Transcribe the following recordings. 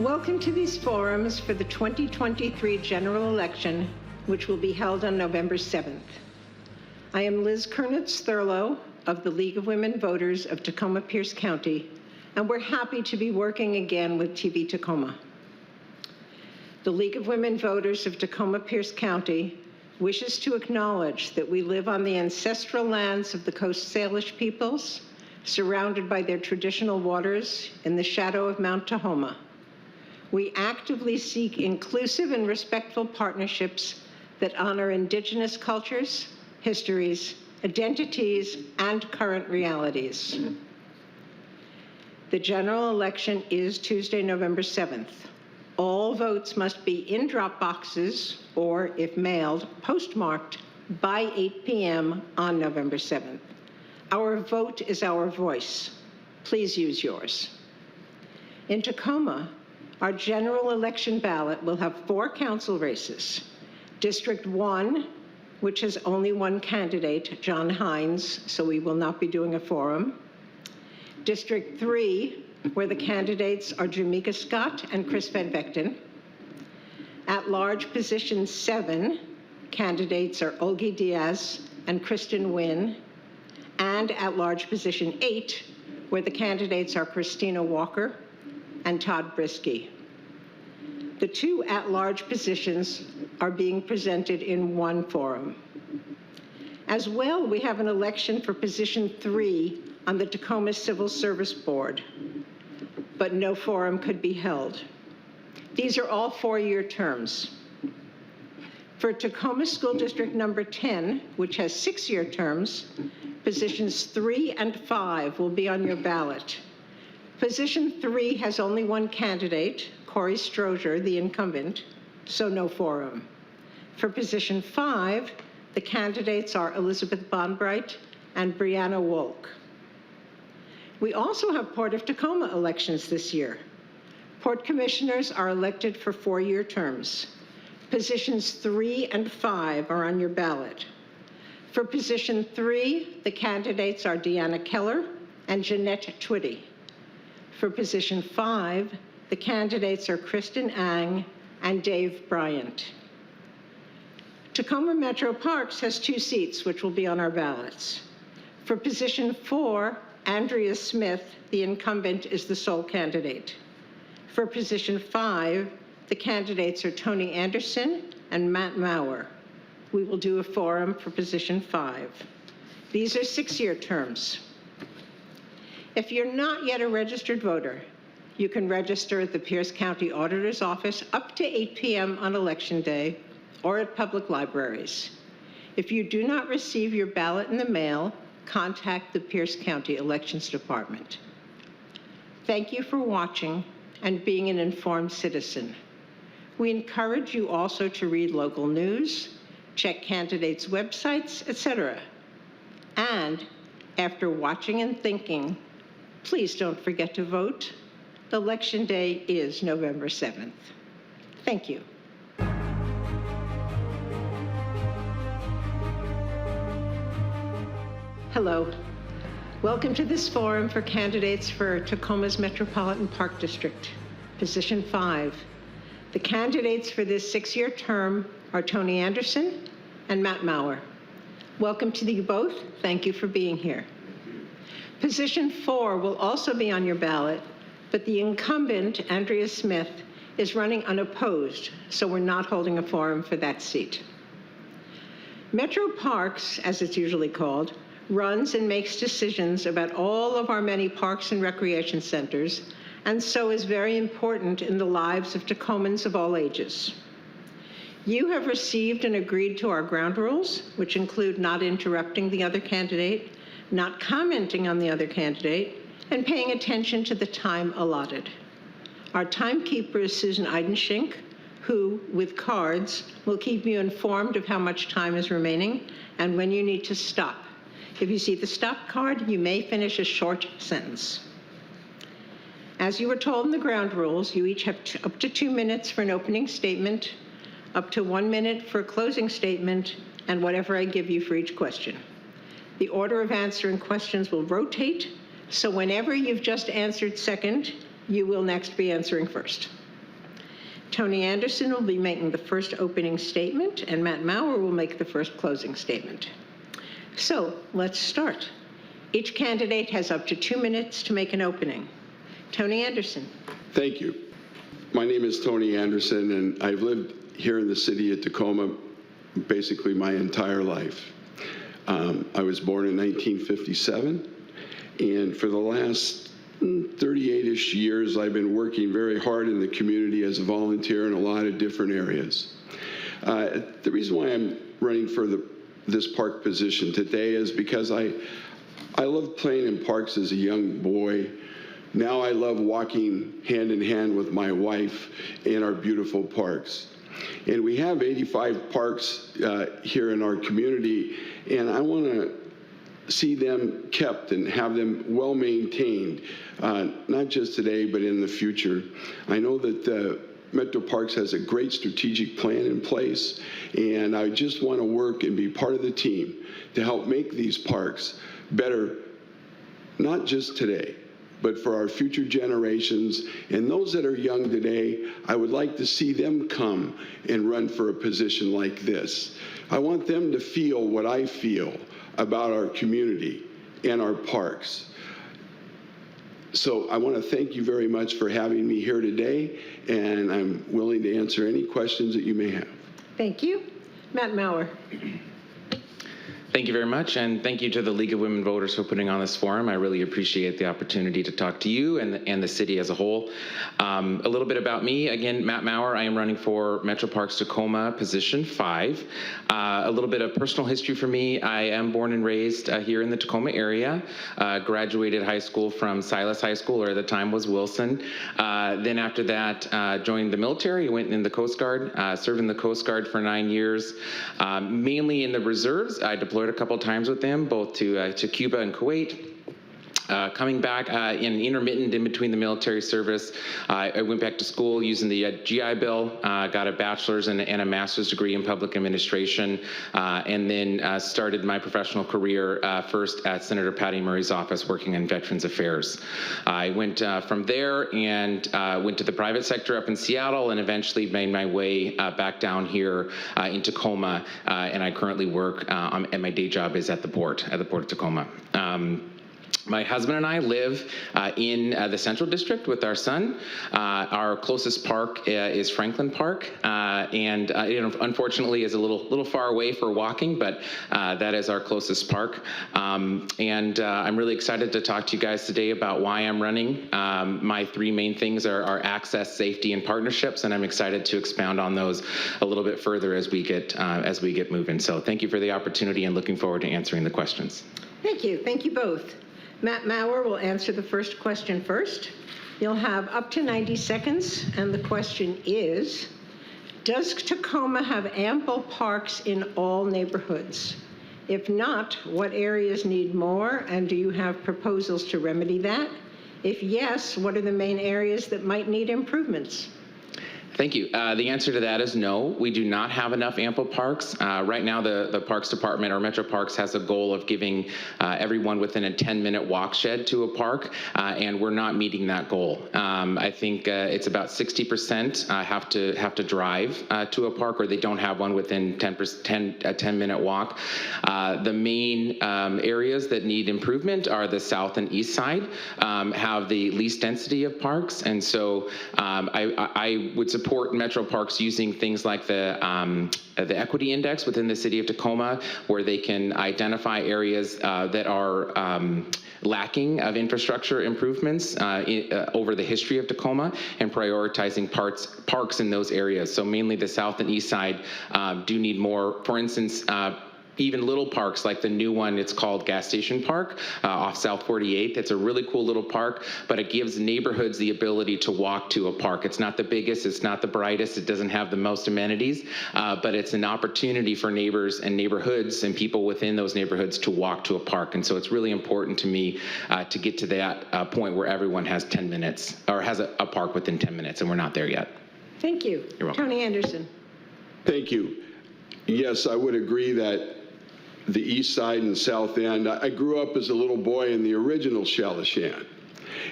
Welcome to these forums for the 2023 general election, which will be held on November 7th. I am Liz Kernitz-Thurlow of the League of Women Voters of Tacoma-Pierce County, and we're happy to be working again with TV Tacoma. The League of Women Voters of Tacoma-Pierce County wishes to acknowledge that we live on the ancestral lands of the Coast Salish peoples, surrounded by their traditional waters in the shadow of Mount Tahoma. We actively seek inclusive and respectful partnerships that honor Indigenous cultures, histories, identities, and current realities. The general election is Tuesday, November 7th. All votes must be in drop boxes or, if mailed, postmarked by 8 p.m. on November 7th. Our vote is our voice. Please use yours. In Tacoma, our general election ballot will have 4 council races. District 1, which has only one candidate, John Hines, so we will not be doing a forum. District 3, where the candidates are Jamaica Scott and Chris Van Vechten. At-large position 7, candidates are Olgi Diaz and Kristen Wynn. And at-large position 8, where the candidates are Christina Walker and Todd Brisky. The 2 at-large positions are being presented in one forum. As well, we have an election for position 3 on the Tacoma Civil Service Board, but no forum could be held. These are all 4-year terms. For Tacoma School District number 10, which has 6-year terms, positions 3 and 5 will be on your ballot. Position 3 has only one candidate, Corey Strozier, the incumbent, so no forum. For position 5, the candidates are Elizabeth Bonbright and Brianna Wolk. We also have Port of Tacoma elections this year. Port commissioners are elected for 4-year terms. Positions 3 and 5 are on your ballot. For position 3, the candidates are Deanna Keller and Jeanette Twitty. For position 5, the candidates are Kristen Ang and Dave Bryant. Tacoma Metro Parks has 2 seats, which will be on our ballots. For position 4, Andrea Smith, the incumbent, is the sole candidate. For position 5, the candidates are Tony Anderson and Matt Maurer. We will do a forum for position 5. These are 6-year terms. If you're not yet a registered voter, you can register at the Pierce County Auditor's Office up to 8 p.m. on Election Day or at public libraries. If you do not receive your ballot in the mail, contact the Pierce County Elections Department. Thank you for watching and being an informed citizen. We encourage you also to read local news, check candidates' websites, etc. And after watching and thinking, please don't forget to vote. Election Day is November 7th. Thank you. Hello. Welcome to this forum for candidates for Tacoma's Metropolitan Park District, position 5. The candidates for this 6-year term are Tony Anderson and Matt Maurer. Welcome to you both. Thank you for being here. Position 4 will also be on your ballot, but the incumbent, Andrea Smith, is running unopposed, so we're not holding a forum for that seat. Metro Parks, as it's usually called, runs and makes decisions about all of our many parks and recreation centers, and so is very important in the lives of Tacomans of all ages. You have received and agreed to our ground rules, which include not interrupting the other candidate, not commenting on the other candidate, and paying attention to the time allotted. Our timekeeper is Susan Eidenschink, who, with cards, will keep you informed of how much time is remaining and when you need to stop. If you see the stop card, you may finish a short sentence. As you were told in the ground rules, you each have up to 2 minutes for an opening statement, up to 1 minute for a closing statement, and whatever I give you for each question. The order of answering questions will rotate, so whenever you've just answered second, you will next be answering first. Tony Anderson will be making the first opening statement, and Matt Maurer will make the first closing statement. So let's start. Each candidate has up to 2 minutes to make an opening. Tony Anderson. Thank you. My name is Tony Anderson, and I've lived here in the city of Tacoma basically my entire life. I was born in 1957, and for the last 38-ish years, I've been working very hard in the community as a volunteer in a lot of different areas. The reason why I'm running for this park position today is because I loved playing in parks as a young boy. Now I love walking hand in hand with my wife in our beautiful parks. And we have 85 parks here in our community, and I want to see them kept and have them well maintained, not just today, but in the future. I know that Metro Parks has a great strategic plan in place, and I just want to work and be part of the team to help make these parks better, not just today, but for our future generations. And those that are young today, I would like to see them come and run for a position like this. I want them to feel what I feel about our community and our parks. So I want to thank you very much for having me here today, and I'm willing to answer any questions that you may have. Thank you. Matt Maurer. Thank you very much, and thank you to the League of Women Voters for putting on this forum. I really appreciate the opportunity to talk to you and the city as a whole. A little bit about me. Again, Matt Maurer. I am running for Metro Parks Tacoma, position 5. A little bit of personal history for me. I am born and raised here in the Tacoma area. Graduated high school from Silas High School, or at the time was Wilson. Then after that, joined the military. Went in the Coast Guard. Served in the Coast Guard for 9 years, mainly in the reserves. I deployed a couple times with them, both to Cuba and Kuwait. Coming back in intermittent in between the military service, I went back to school using the GI Bill, got a bachelor's and a master's degree in public administration, and then started my professional career first at Senator Patty Murray's office working in Veterans Affairs. I went from there and went to the private sector up in Seattle and eventually made my way back down here in Tacoma, and I currently work, and my day job is at the Port of Tacoma. My husband and I live in the Central District with our son. Our closest park is Franklin Park, and unfortunately is a little far away for walking, but that is our closest park. I'm really excited to talk to you guys today about why I'm running. My 3 main things are access, safety, and partnerships, and I'm excited to expound on those a little bit further as we get moving. So thank you for the opportunity, and looking forward to answering the questions. Thank you. Thank you both. Matt Maurer will answer the first question first. You'll have up to 90 seconds, and the question is, does Tacoma have ample parks in all neighborhoods? If not, what areas need more, and do you have proposals to remedy that? If yes, what are the main areas that might need improvements? Thank you. The answer to that is no. We do not have enough ample parks. Right now, the Parks Department, or Metro Parks, has a goal of giving everyone within a 10-minute walk shed to a park, and we're not meeting that goal. I think it's about 60% have to drive to a park, or they don't have one within a 10-minute walk. The main areas that need improvement are the south and east side, have the least density of parks, and so I would support Metro Parks using things like the equity index within the city of Tacoma, where they can identify areas that are lacking of infrastructure improvements over the history of Tacoma, and prioritizing parks in those areas. So mainly the south and east side do need more. For instance, even little parks like the new one, it's called Gas Station Park off South 48th. It's a really cool little park, but it gives neighborhoods the ability to walk to a park. It's not the biggest, it's not the brightest, it doesn't have the most amenities, but it's an opportunity for neighbors and neighborhoods and people within those neighborhoods to walk to a park. And so it's really important to me to get to that point where everyone has 10 minutes, or has a park within 10 minutes, and we're not there yet. Thank you. You're welcome. Tony Anderson. Thank you. Yes, I would agree that the east side and south end, I grew up as a little boy in the original Shalishan,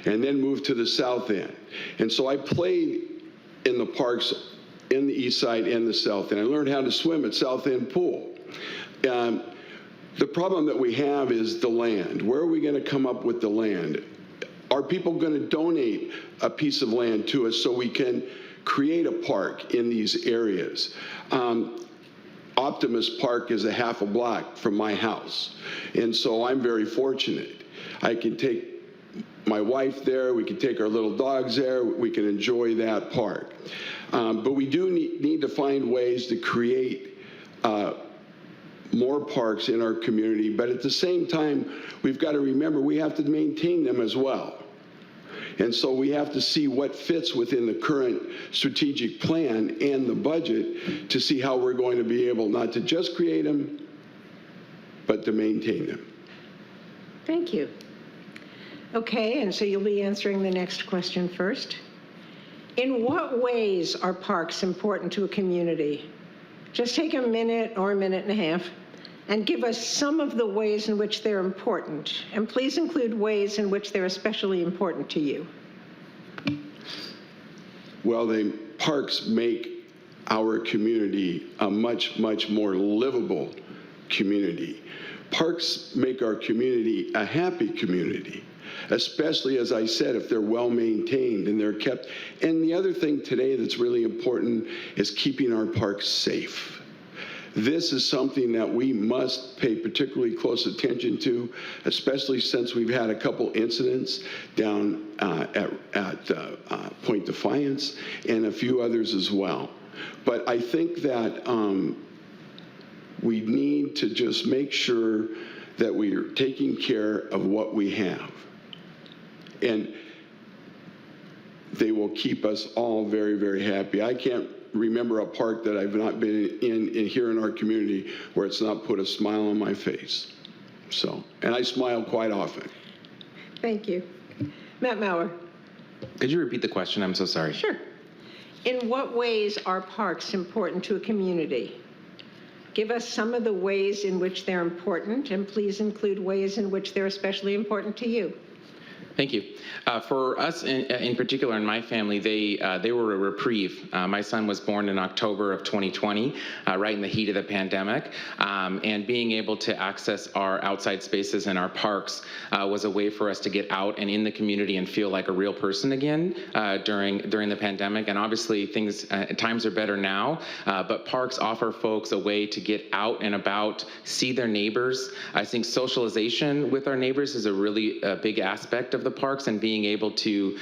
and then moved to the south end. And so I played in the parks in the east side and the south end. I learned how to swim at South End Pool. The problem that we have is the land. Where are we going to come up with the land? Are people going to donate a piece of land to us so we can create a park in these areas? Optimus Park is a half a block from my house, and so I'm very fortunate. I can take my wife there, we can take our little dogs there, we can enjoy that park. But we do need to find ways to create more parks in our community, but at the same time, we've got to remember we have to maintain them as well. And so we have to see what fits within the current strategic plan and the budget to see how we're going to be able not to just create them, but to maintain them. Thank you. Okay, and so you'll be answering the next question first. In what ways are parks important to a community? Just take a minute or a minute and a half and give us some of the ways in which they're important. And please include ways in which they're especially important to you. Well, the parks make our community a much, much more livable community. Parks make our community a happy community, especially, as I said, if they're well maintained and they're kept. And the other thing today that's really important is keeping our parks safe. This is something that we must pay particularly close attention to, especially since we've had a couple incidents down at Point Defiance and a few others as well. But I think that we need to just make sure that we are taking care of what we have. And they will keep us all very, very happy. I can't remember a park that I've not been in here in our community where it's not put a smile on my face. So, and I smile quite often. Thank you. Matt Maurer. Could you repeat the question? I'm so sorry. Sure. In what ways are parks important to a community? Give us some of the ways in which they're important, and please include ways in which they're especially important to you. Thank you. For us in particular, in my family, they were a reprieve. My son was born in October of 2020, right in the heat of the pandemic, and being able to access our outside spaces and our parks was a way for us to get out and in the community and feel like a real person again during the pandemic. And obviously, times are better now, but parks offer folks a way to get out and about, see their neighbors. I think socialization with our neighbors is a really big aspect of the parks, and being able to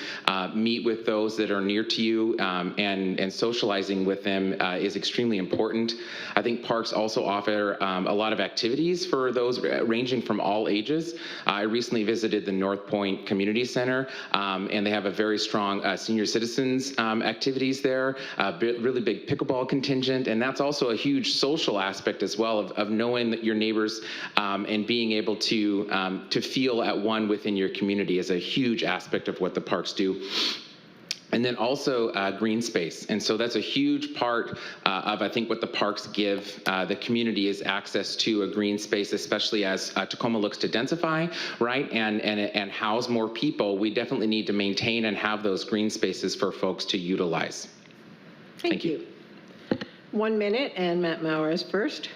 meet with those that are near to you and socializing with them is extremely important. I think parks also offer a lot of activities for those ranging from all ages. I recently visited the North Point Community Center, and they have a very strong senior citizens activities there, really big pickleball contingent, and that's also a huge social aspect as well of knowing that your neighbors and being able to feel at one within your community is a huge aspect of what the parks do. And then also green space. And so that's a huge part of, I think, what the parks give the community is access to a green space, especially as Tacoma looks to densify, right, and house more people. We definitely need to maintain and have those green spaces for folks to utilize. Thank you. 1 minute, and Matt Maurer is first.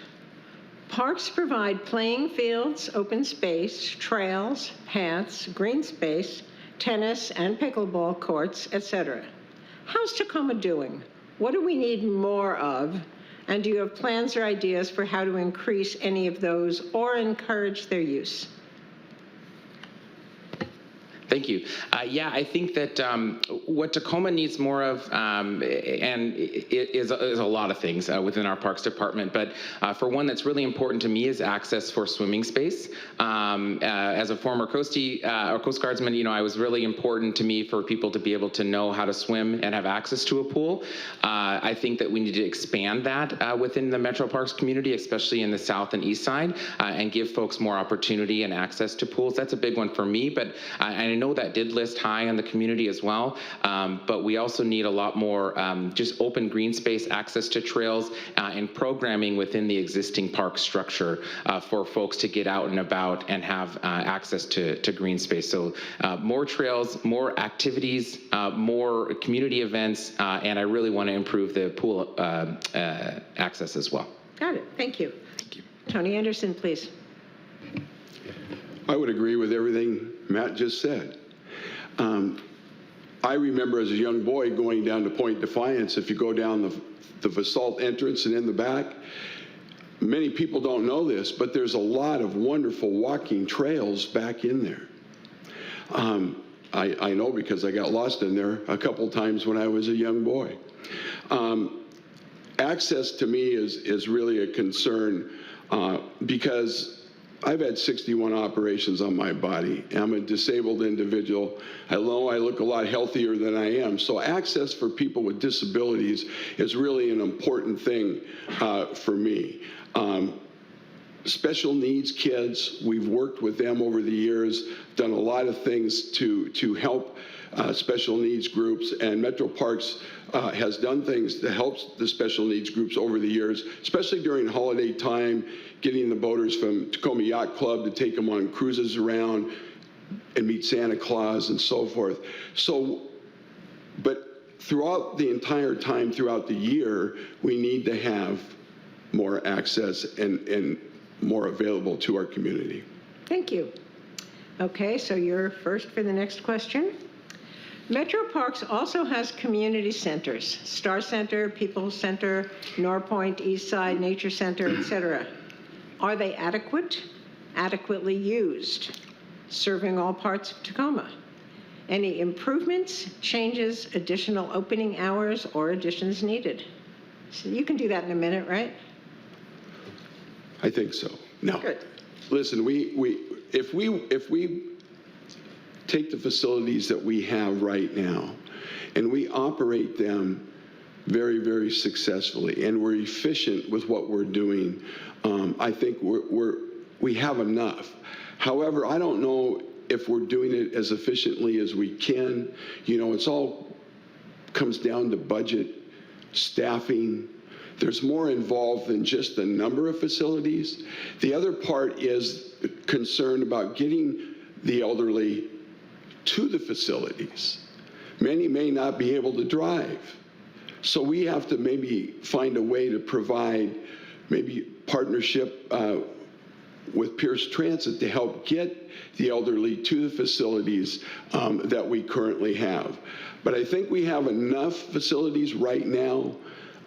Parks provide playing fields, open space, trails, paths, green space, tennis and pickleball courts, etc. How's Tacoma doing? What do we need more of? And do you have plans or ideas for how to increase any of those or encourage their use? Thank you. Yeah, I think that what Tacoma needs more of, and is a lot of things within our Parks Department, but for one that's really important to me is access for swimming space. As a former Coast Guardsman, you know, it was really important to me for people to be able to know how to swim and have access to a pool. I think that we need to expand that within the Metro Parks community, especially in the south and east side, and give folks more opportunity and access to pools. That's a big one for me, but I know that did list high on the community as well, but we also need a lot more just open green space, access to trails, and programming within the existing park structure for folks to get out and about and have access to green space. So more trails, more activities, more community events, and I really want to improve the pool access as well. Got it. Thank you. Thank you. Tony Anderson, please. I would agree with everything Matt just said. I remember as a young boy going down to Point Defiance. If you go down the Basalt entrance and in the back, many people don't know this, but there's a lot of wonderful walking trails back in there. I know because I got lost in there a couple times when I was a young boy. Access to me is really a concern because I've had 61 operations on my body. I'm a disabled individual. I know I look a lot healthier than I am. So access for people with disabilities is really an important thing for me. Special needs kids, we've worked with them over the years, done a lot of things to help special needs groups, and Metro Parks has done things to help the special needs groups over the years, especially during holiday time, getting the boaters from Tacoma Yacht Club to take them on cruises around and meet Santa Claus and so forth. So, but throughout the entire time, throughout the year, we need to have more access and more available to our community. Thank you. Okay, so you're first for the next question. Metro Parks also has community centers, Star Center, People's Center, Norpoint, Eastside, Nature Center, etc. Are they adequate, adequately used, serving all parts of Tacoma? Any improvements, changes, additional opening hours, or additions needed? So you can do that in a minute, right? I think so. No. Good. Listen, if we take the facilities that we have right now and we operate them very, very successfully and we're efficient with what we're doing, I think we have enough. However, I don't know if we're doing it as efficiently as we can. You know, it's all comes down to budget, staffing. There's more involved than just the number of facilities. The other part is concerned about getting the elderly to the facilities. Many may not be able to drive. So we have to maybe find a way to provide maybe partnership with Pierce Transit to help get the elderly to the facilities that we currently have. But I think we have enough facilities right now,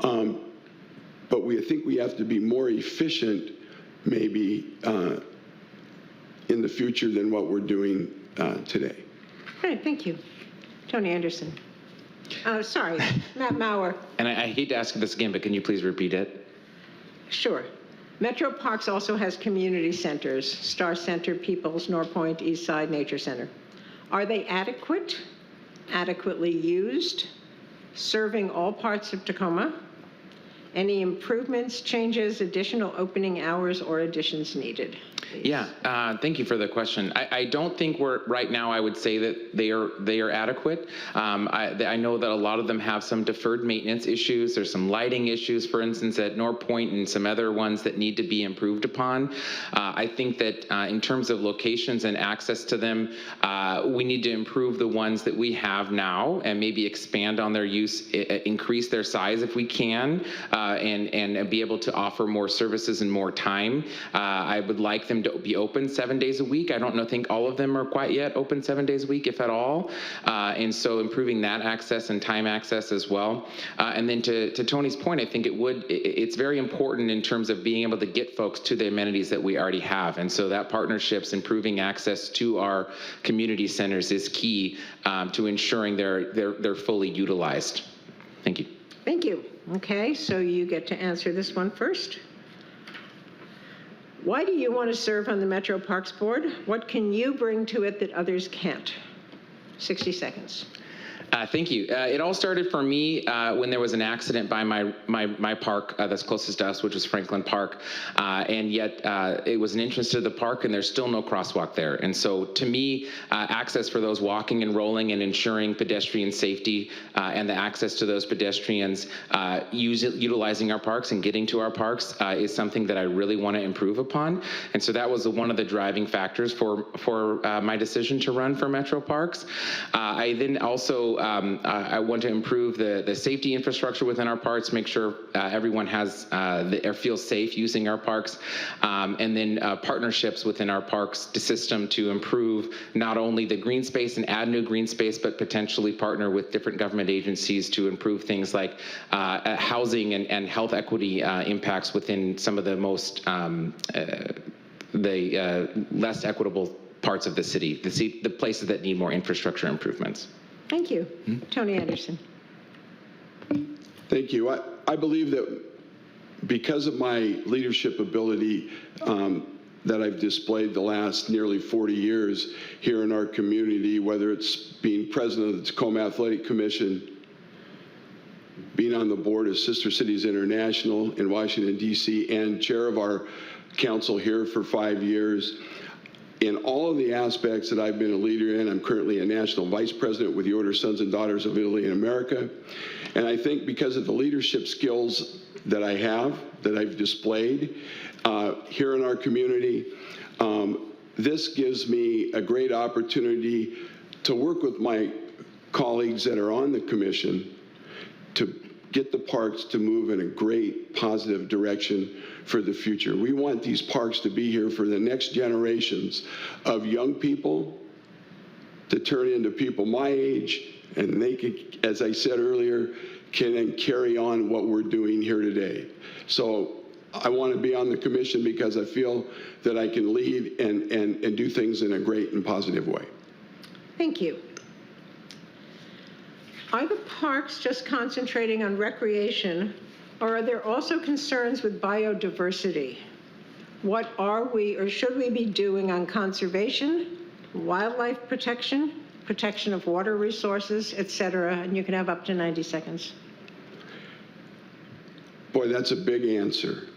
but I think we have to be more efficient maybe in the future than what we're doing today. All right, thank you. Tony Anderson. Sorry, Matt Maurer. And I hate to ask you this again, but can you please repeat it? Sure. Metro Parks also has community centers, Star Center, People's, Norpoint, Eastside, Nature Center. Are they adequate, adequately used, serving all parts of Tacoma? Any improvements, changes, additional opening hours, or additions needed? Please. Yeah, thank you for the question. I don't think right now I would say that they are adequate. I know that a lot of them have some deferred maintenance issues. There's some lighting issues, for instance, at Norpoint and some other ones that need to be improved upon. I think that in terms of locations and access to them, we need to improve the ones that we have now and maybe expand on their use, increase their size if we can, and be able to offer more services and more time. I would like them to be open 7 days a week. I don't think all of them are quite yet open 7 days a week, if at all. And so improving that access and time access as well. And then to Tony's point, I think it's very important in terms of being able to get folks to the amenities that we already have. And so that partnerships, improving access to our community centers is key to ensuring they're fully utilized. Thank you. Thank you. Okay, so you get to answer this one first. Why do you want to serve on the Metro Parks Board? What can you bring to it that others can't? 60 seconds. Thank you. It all started for me when there was an accident by my park that's closest to us, which is Franklin Park, and yet it was an entrance to the park, and there's still no crosswalk there. And so, to me, access for those walking and rolling and ensuring pedestrian safety and the access to those pedestrians utilizing our parks and getting to our parks is something that I really want to improve upon. And so that was one of the driving factors for my decision to run for Metro Parks. I then also I want to improve the safety infrastructure within our parks, make sure everyone has or feels safe using our parks, and then partnerships within our parks system to improve not only the green space and add new green space, but potentially partner with different government agencies to improve things like housing and health equity impacts within some of the most less equitable parts of the city, the places that need more infrastructure improvements. Thank you. Tony Anderson. Thank you. I believe that because of my leadership ability that I've displayed the last nearly 40 years here in our community, whether it's being president of the Tacoma Athletic Commission, being on the board of Sister Cities International in Washington, D.C., and chair of our council here for 5 years, in all of the aspects that I've been a leader in, I'm currently a national vice president with the Order of Sons and Daughters of Italy in America. And I think because of the leadership skills that I have, that I've displayed here in our community, this gives me a great opportunity to work with my colleagues that are on the commission to get the parks to move in a great positive direction for the future. We want these parks to be here for the next generations of young people to turn into people my age, and they can, as I said earlier, can then carry on what we're doing here today. So I want to be on the commission because I feel that I can lead and do things in a great and positive way. Thank you. Are the parks just concentrating on recreation, or are there also concerns with biodiversity? What are we or should we be doing on conservation, wildlife protection, protection of water resources, et cetera? And you can have up to 90 seconds. Boy, that's a big answer.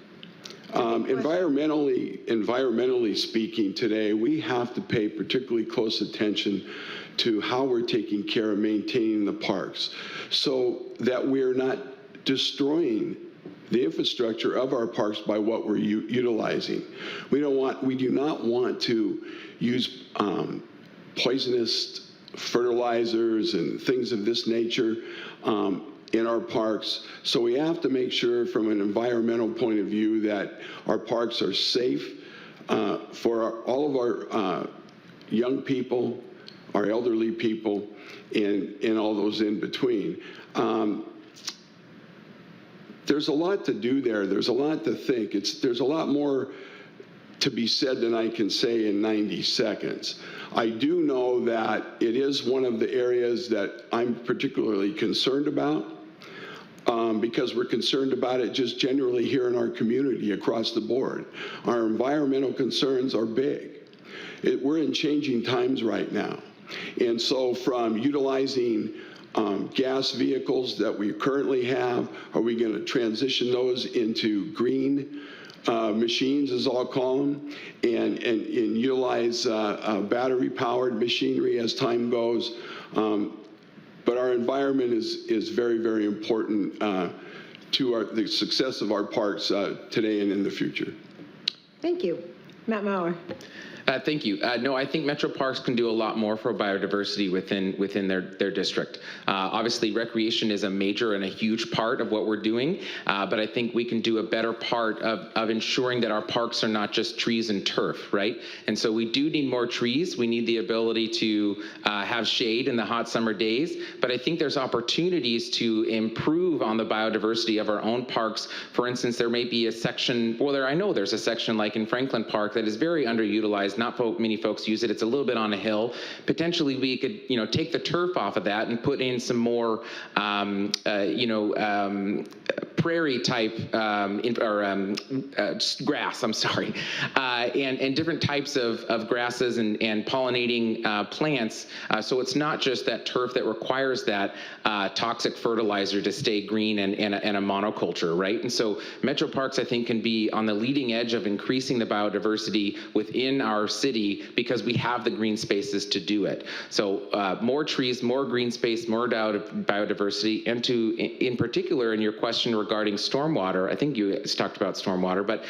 Environmentally speaking today, we have to pay particularly close attention to how we're taking care of maintaining the parks so that we're not destroying the infrastructure of our parks by what we're utilizing. We do not want to use poisonous fertilizers and things of this nature in our parks. So we have to make sure from an environmental point of view that our parks are safe for all of our young people, our elderly people, and all those in between. There's a lot to do there. There's a lot to think. There's a lot more to be said than I can say in 90 seconds. I do know that it is one of the areas that I'm particularly concerned about because we're concerned about it just generally here in our community across the board. Our environmental concerns are big. We're in changing times right now. And so from utilizing gas vehicles that we currently have, are we going to transition those into green machines, as I'll call them, and utilize battery-powered machinery as time goes? But our environment is very, very important to the success of our parks today and in the future. Thank you. Matt Mauer. Thank you. No, I think Metro Parks can do a lot more for biodiversity within their district. Obviously, recreation is a major and a huge part of what we're doing, but I think we can do a better part of ensuring that our parks are not just trees and turf, right? And so we do need more trees. We need the ability to have shade in the hot summer days, but I think there's opportunities to improve on the biodiversity of our own parks. For instance, there may be a section, I know there's a section like in Franklin Park that is very underutilized. Not many folks use it. It's a little bit on a hill. Potentially, we could, take the turf off of that and put in some more, prairie type grass, I'm sorry, and different types of grasses and pollinating plants. So it's not just that turf that requires that toxic fertilizer to stay green and a monoculture, right? And so Metro Parks, I think, can be on the leading edge of increasing the biodiversity within our city because we have the green spaces to do it. So more trees, more green space, more biodiversity, and in particular, in your question regarding stormwater, I think you talked about stormwater, but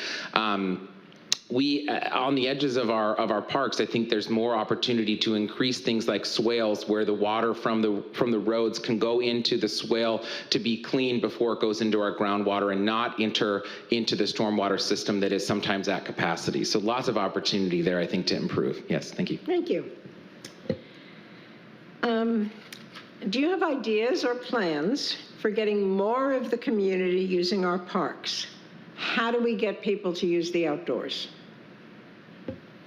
we, on the edges of our parks, I think there's more opportunity to increase things like swales, where the water from the roads can go into the swale to be cleaned before it goes into our groundwater and not enter into the stormwater system that is sometimes at capacity. So lots of opportunity there, I think, to improve. Yes, thank you. Thank you. Do you have ideas or plans for getting more of the community using our parks? How do we get people to use the outdoors?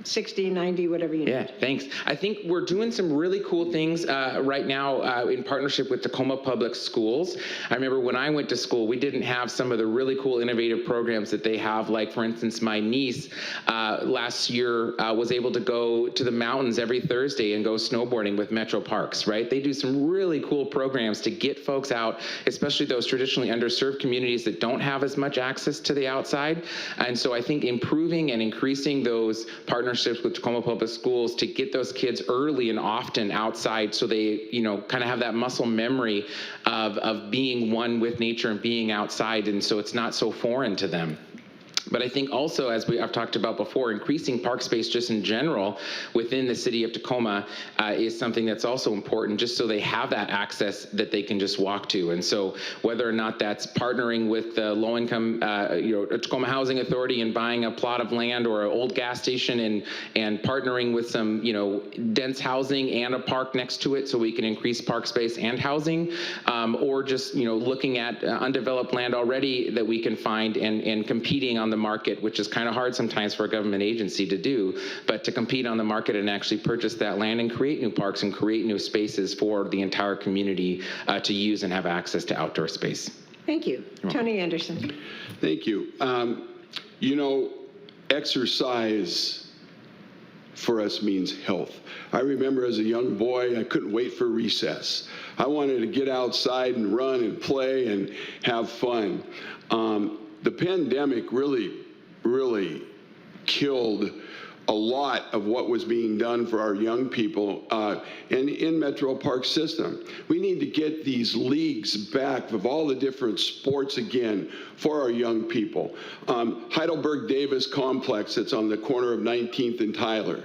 60, 90, whatever you need. Yeah, thanks. I think we're doing some really cool things right now in partnership with Tacoma Public Schools. I remember when I went to school, we didn't have some of the really cool innovative programs that they have. Like, for instance, my niece last year was able to go to the mountains every Thursday and go snowboarding with Metro Parks, right? They do some really cool programs to get folks out, especially those traditionally underserved communities that don't have as much access to the outside. And so I think improving and increasing those partnerships with Tacoma Public Schools to get those kids early and often outside, so they, kind of have that muscle memory of being one with nature and being outside, and so it's not so foreign to them. But I think also, as I've talked about before, increasing park space just in general within the city of Tacoma is something that's also important, just so they have that access that they can just walk to. And so whether or not that's partnering with the low-income, Tacoma Housing Authority and buying a plot of land or an old gas station and partnering with some, dense housing and a park next to it, so we can increase park space and housing, or just, looking at undeveloped land already that we can find and competing on the market, which is kind of hard sometimes for a government agency to do, but to compete on the market and actually purchase that land and create new parks and create new spaces for the entire community to use and have access to outdoor space. Thank you. Tony Anderson. Thank you. Exercise for us means health. I remember as a young boy, I couldn't wait for recess. I wanted to get outside and run and play and have fun. The pandemic really killed a lot of what was being done for our young people and in Metro Park system. We need to get these leagues back of all the different sports again for our young people. Heidelberg Davis Complex, that's on the corner of 19th and Tyler.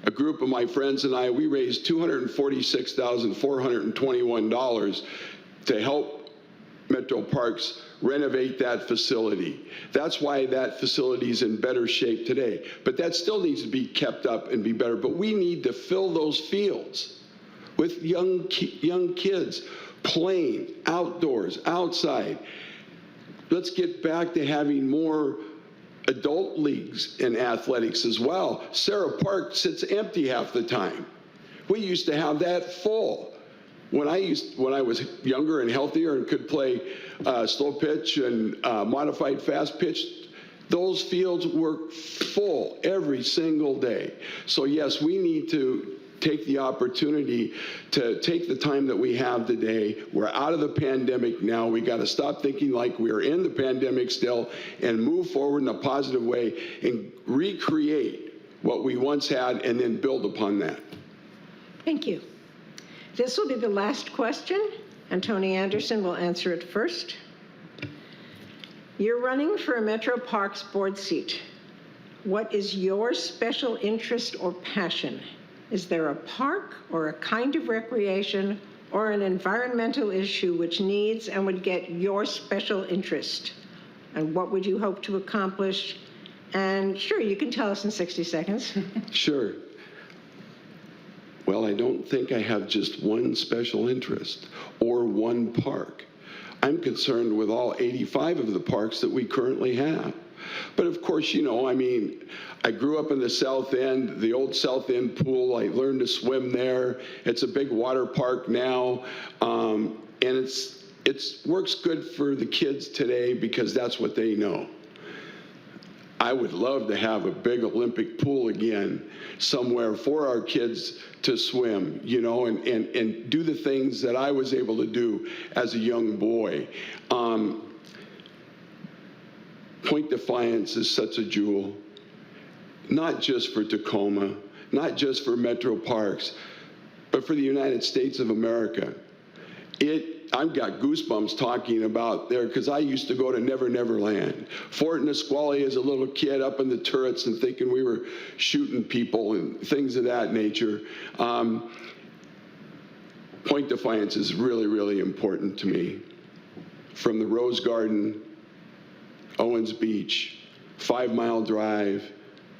A group of my friends and I, we raised $246,421 to help Metro Parks renovate that facility. That's why that facility is in better shape today. But that still needs to be kept up and be better. But we need to fill those fields with young kids playing outdoors, outside. Let's get back to having more adult leagues in athletics as well. Sarah Park sits empty half the time. We used to have that full. When I was younger and healthier and could play slow pitch and modified fast pitch, those fields were full every single day. So yes, we need to take the opportunity to take the time that we have today. We're out of the pandemic now. We got to stop thinking like we're in the pandemic still and move forward in a positive way and recreate what we once had and then build upon that. Thank you. This will be the last question, and Tony Anderson will answer it first. You're running for a Metro Parks board seat. What is your special interest or passion? Is there a park or a kind of recreation or an environmental issue which needs and would get your special interest? And what would you hope to accomplish? And sure, you can tell us in 60 seconds. Sure. Well, I don't think I have just one special interest or one park. I'm concerned with all 85 of the parks that we currently have. But of course, I grew up in the South End, the old South End pool. I learned to swim there. It's a big water park now. And it's it works good for the kids today because that's what they know. I would love to have a big Olympic pool again somewhere for our kids to swim, you know, and do the things that I was able to do as a young boy. Point Defiance is such a jewel, not just for Tacoma, not just for Metro Parks, but for the United States of America. I've got goosebumps talking about there because I used to go to Never Never Land. Fort Nisqually as a little kid up in the turrets and thinking we were shooting people and things of that nature. Point Defiance is really, really important to me. From the Rose Garden, Owens Beach, 5 Mile Drive,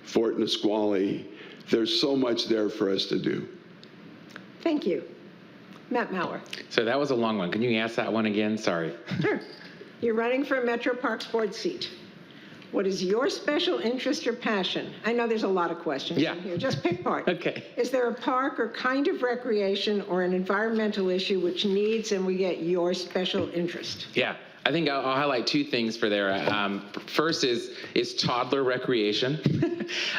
Fort Nisqually, there's so much there for us to do. Thank you. Matt Mauer. So that was a long one. Can you ask that one again? Sorry. Sure. You're running for a Metro Parks board seat. What is your special interest or passion? I know there's a lot of questions in here. Just pick part. Okay. Is there a park or kind of recreation or an environmental issue which needs and we get your special interest? Yeah. I think I'll highlight 2 things for there. First is toddler recreation.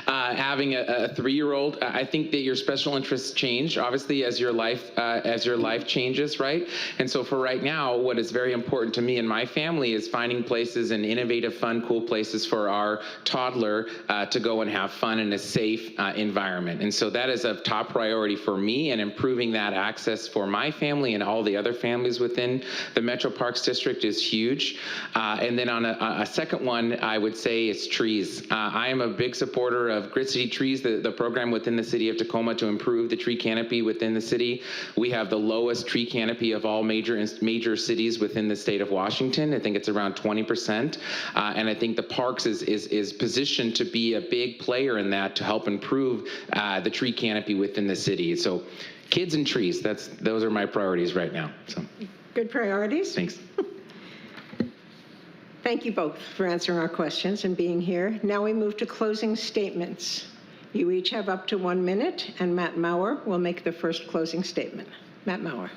Having a 3-year-old, I think that your special interests change, obviously, as your life changes, right? And so for right now, what is very important to me and my family is finding places and innovative, fun, cool places for our toddler to go and have fun in a safe environment. And so that is a top priority for me, and improving that access for my family and all the other families within the Metro Parks District is huge. And then on a second one, I would say it's trees. I am a big supporter of Grit City Trees, the program within the city of Tacoma to improve the tree canopy within the city. We have the lowest tree canopy of all major cities within the state of Washington. I think it's around 20%. And I think the parks is positioned to be a big player in that to help improve the tree canopy within the city. So kids and trees, those are my priorities right now. So good priorities. Thanks. Thank you both for answering our questions and being here. Now we move to closing statements. You each have up to 1 minute, and Matt Mauer will make the first closing statement. Matt Mauer.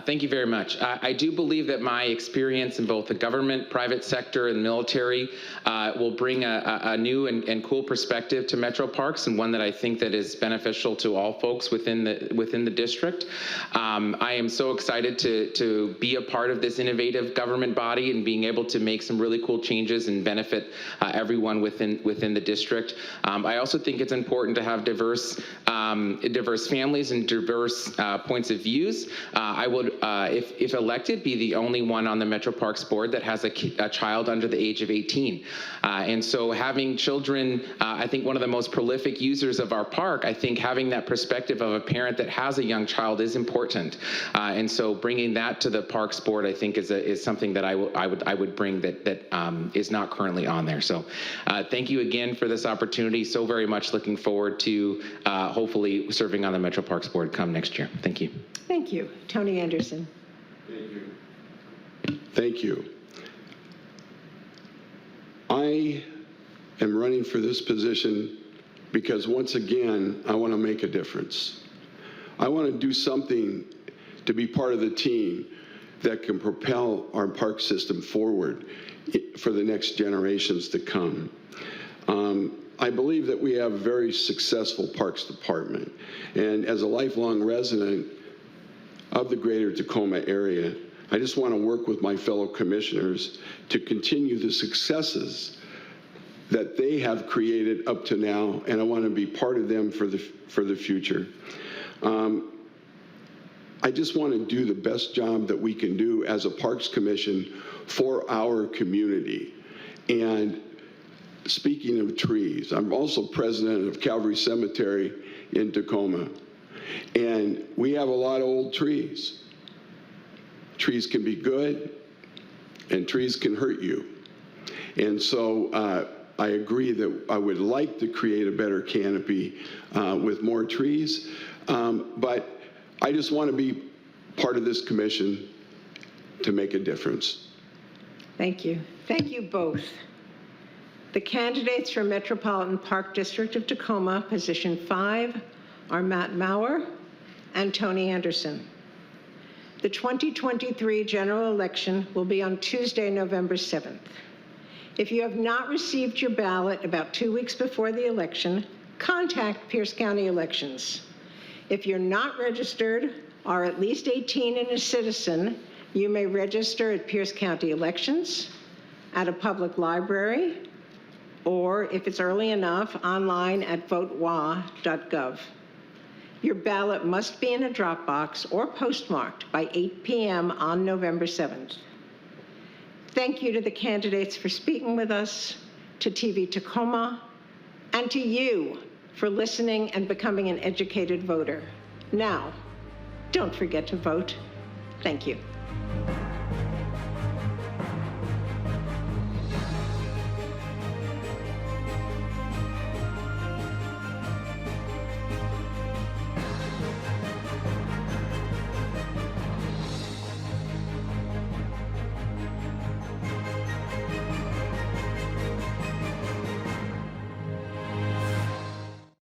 Thank you very much. I do believe that my experience in both the government, private sector, and military will bring a new and cool perspective to Metro Parks, and one that I think that is beneficial to all folks within the district. I am so excited to be a part of this innovative government body and being able to make some really cool changes and benefit everyone within the district. I also think it's important to have diverse families and diverse points of views. I would, if elected, be the only one on the Metro Parks board that has a child under the age of 18. And so having children, I think one of the most prolific users of our park, I think having that perspective of a parent that has a young child is important. And so bringing that to the Parks board, I think is something that I would bring that is not currently on there. So thank you again for this opportunity. So very much looking forward to hopefully serving on the Metro Parks board come next year. Thank you. Thank you. Tony Anderson. Thank you. Thank you. I am running for this position because, once again, I want to make a difference. I want to do something to be part of the team that can propel our park system forward for the next generations to come. I believe that we have a very successful Parks Department. And as a lifelong resident of the greater Tacoma area, I just want to work with my fellow commissioners to continue the successes that they have created up to now, and I want to be part of them for the future. I just want to do the best job that we can do as a Parks Commission for our community. And speaking of trees, I'm also president of Calvary Cemetery in Tacoma. And we have a lot of old trees. Trees can be good, and trees can hurt you. And so I agree that I would like to create a better canopy with more trees, but I just want to be part of this commission to make a difference. Thank you. Thank you both. The candidates for Metropolitan Park District of Tacoma, position 5, are Matt Mauer and Tony Anderson. The 2023 general election will be on Tuesday, November 7th. If you have not received your ballot about 2 weeks before the election, contact Pierce County Elections. If you're not registered or at least 18 and a citizen, you may register at Pierce County Elections, at a public library, or if it's early enough, online at votewa.gov. Your ballot must be in a drop box or postmarked by 8 p.m. on November 7th. Thank you to the candidates for speaking with us, to TV Tacoma, and to you for listening and becoming an educated voter. Now, don't forget to vote. Thank you.